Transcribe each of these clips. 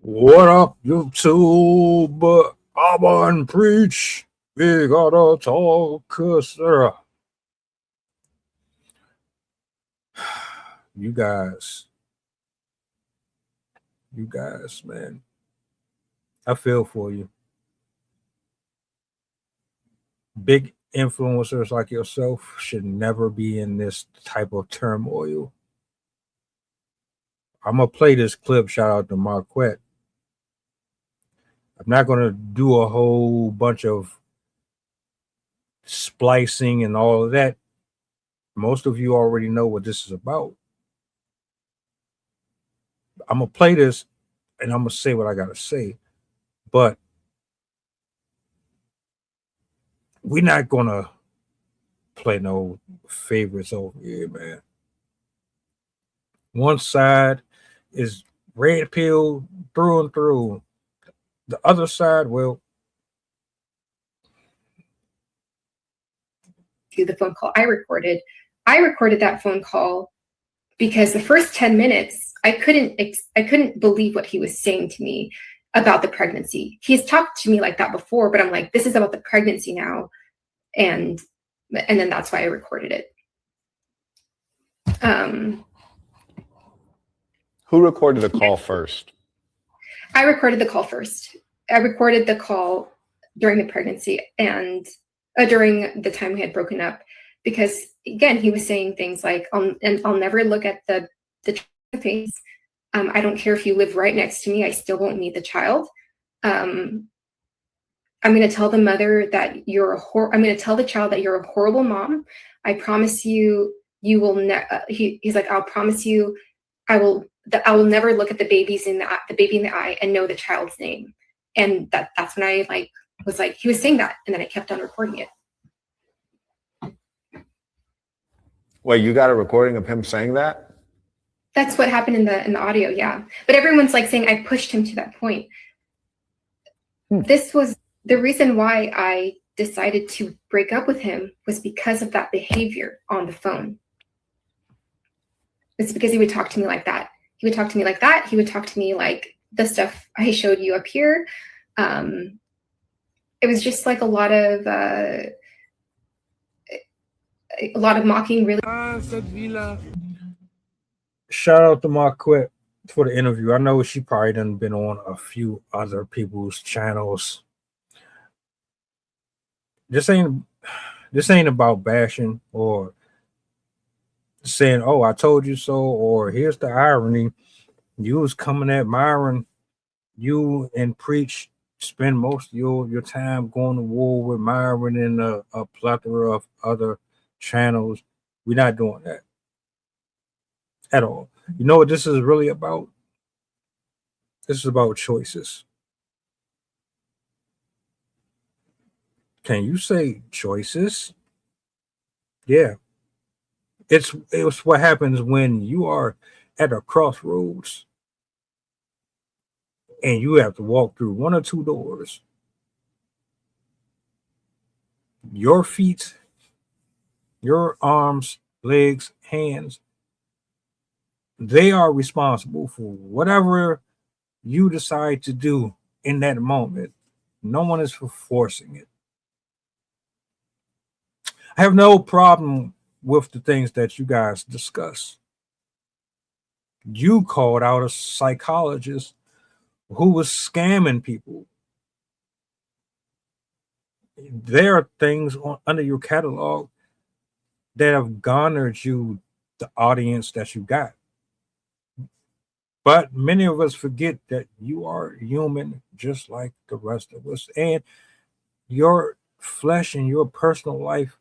What up, YouTube? I'm on preach. We gotta talk, sir. You guys, man. I feel for you. Big influencers like yourself should never be in this type of turmoil. I'm gonna play this clip. Shout out to Marquette. I'm not gonna do a whole bunch of splicing and all of that. Most of you already know what this is about. I'm gonna play this and I'm gonna say what I gotta say, but we're not gonna play no favorites over here, man. One side is red pill through and through. The other side, well, the phone call I recorded that phone call because the first 10 minutes I couldn't believe what he was saying to me about the pregnancy. He's talked to me like that before, but I'm like, this is about the pregnancy now, and then that's why I recorded it. Who recorded the call first? I recorded the call first. I recorded the call during the pregnancy and during the time we had broken up, because again, he was saying things like, I'll never look at the face. I don't care if you live right next to me. I still won't need the child. I'm going to tell the mother that I'm going to tell the child that you're a horrible mom. I promise you, you will he's like, I'll promise you, I will never look at the baby in the eye and know the child's name. And that's when I was like, he was saying that, and then I kept on recording it. Wait, you got a recording of him saying that? That's what happened in the audio, yeah. But everyone's like saying I pushed him to that point. This was the reason why I decided to break up with him, was because of that behavior on the phone. It's because he would talk to me like that. He would talk to me like that. He would talk to me like the stuff I showed you up here. It was just like a lot of mocking, really. Shout out to Marquette for the interview. I know she probably done been on a few other people's channels. This ain't about bashing or saying, oh, I told you so, or here's the irony. You was coming at Myron. You and Preach spend most of your time going to war with Myron and a plethora of other channels. We're not doing that at all. You know what this is really about? This is about choices. Can you say choices? Yeah. It's what happens when you are at a crossroads and you have to walk through one or two doors. Your feet, your arms, legs, hands, they are responsible for whatever you decide to do in that moment. No one is forcing it. I have no problem with the things that you guys discuss. You called out a psychologist who was scamming people. There are things under your catalog that have garnered you the audience that you got. But many of us forget that you are human just like the rest of us. And your flesh and your personal life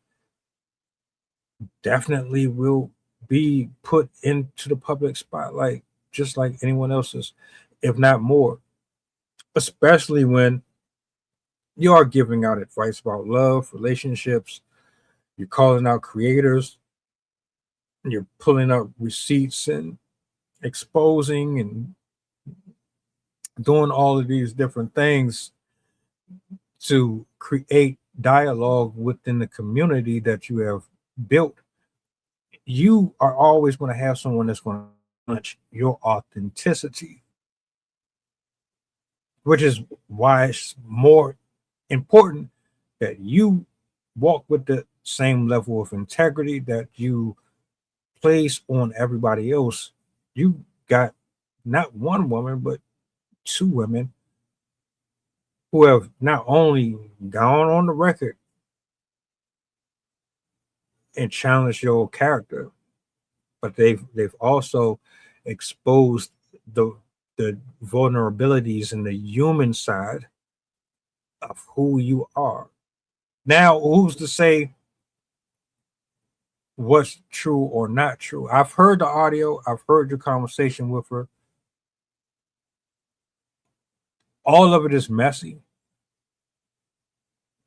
definitely will be put into the public spotlight just like anyone else's, if not more. Especially when you are giving out advice about love, relationships, you're calling out creators, you're pulling up receipts and exposing and doing all of these different things to create dialogue within the community that you have built, you are always going to have someone that's going to challenge your authenticity, which is why it's more important that you walk with the same level of integrity that you place on everybody else. You got not one woman, but two women who have not only gone on the record and challenged your character, but they've also exposed the the vulnerabilities and the human side of who you are. Now, who's to say what's true or not true? I've heard the audio, I've heard your conversation with her. All of it is messy.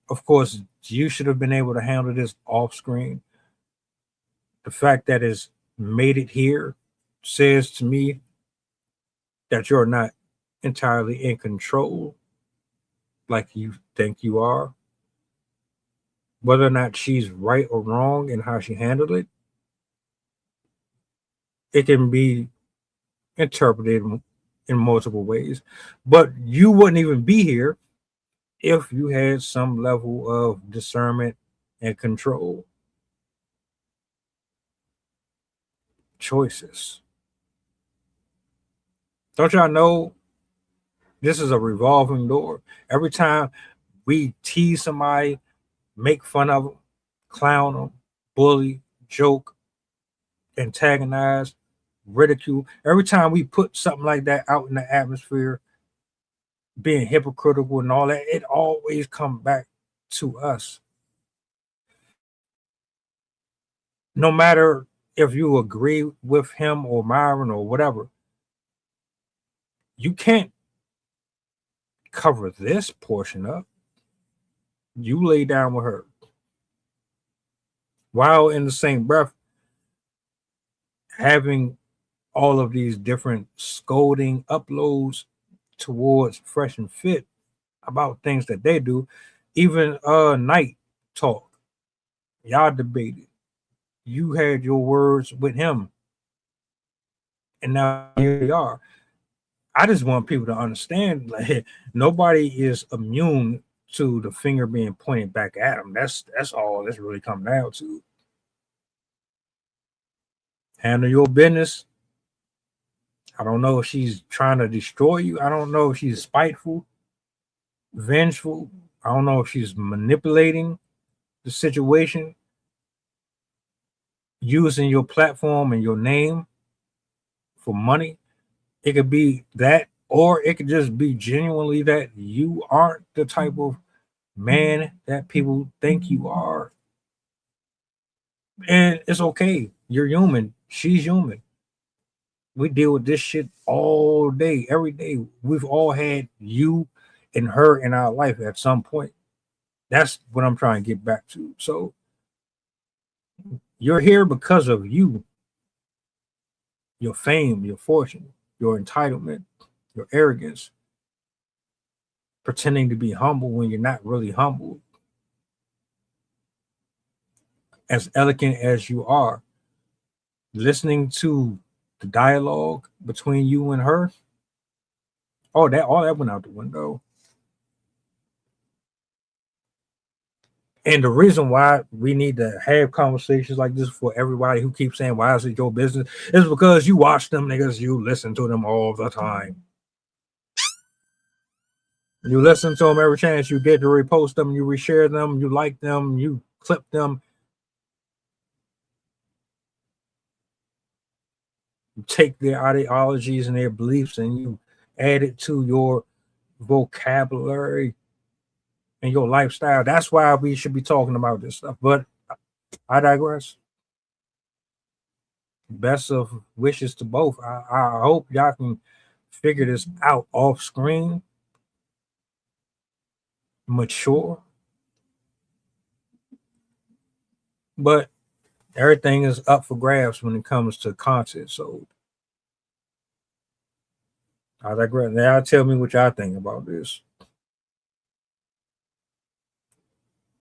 Of course, you should have been able to handle this off screen. The fact that it's made it here says to me that you're not entirely in control like you think you are. Whether or not she's right or wrong in how she handled it, it can be interpreted in multiple ways. But you wouldn't even be here if you had some level of discernment and control. Choices. Don't y'all know this is a revolving door? Every time we tease somebody, make fun of them, clown them, bully, joke, antagonize, ridicule, every time we put something like that out in the atmosphere, being hypocritical and all that, it always comes back to us. No matter if you agree with him or Myron or whatever, you can't cover this portion up. You lay down with her. While in the same breath, having all of these different scolding uploads towards Fresh and Fit about things that they do, even night talk. Y'all debated. You had your words with him, and now here they are. I just want people to understand, like, nobody is immune to the finger being pointed back at them. That's all this really comes down to. Handle your business. I don't know if she's trying to destroy you. I don't know if she's spiteful, vengeful. I don't know if she's manipulating the situation, using your platform and your name for money. It could be that, or it could just be genuinely that you aren't the type of man that people think you are. And it's okay. You're human. She's human. We deal with this shit all day, every day. We've all had you and her in our life at some point. That's what I'm trying to get back to. So you're here because of you, your fame, your fortune, your entitlement, your arrogance, pretending to be humble when you're not really humble. As elegant as you are, listening to the dialogue between you and her, all that went out the window. And the reason why we need to have conversations like this for everybody who keeps saying, why is it your business? Is because you watch them niggas, you listen to them all the time. You listen to them every chance you get to repost them, you reshare them, you like them, you clip them. You take their ideologies and their beliefs and you add it to your vocabulary and your lifestyle. That's why we should be talking about this stuff. But I digress. Best of wishes to both. I hope y'all can figure this out off screen, mature. But everything is up for grabs when it comes to content. So I digress. Now tell me what y'all think about this.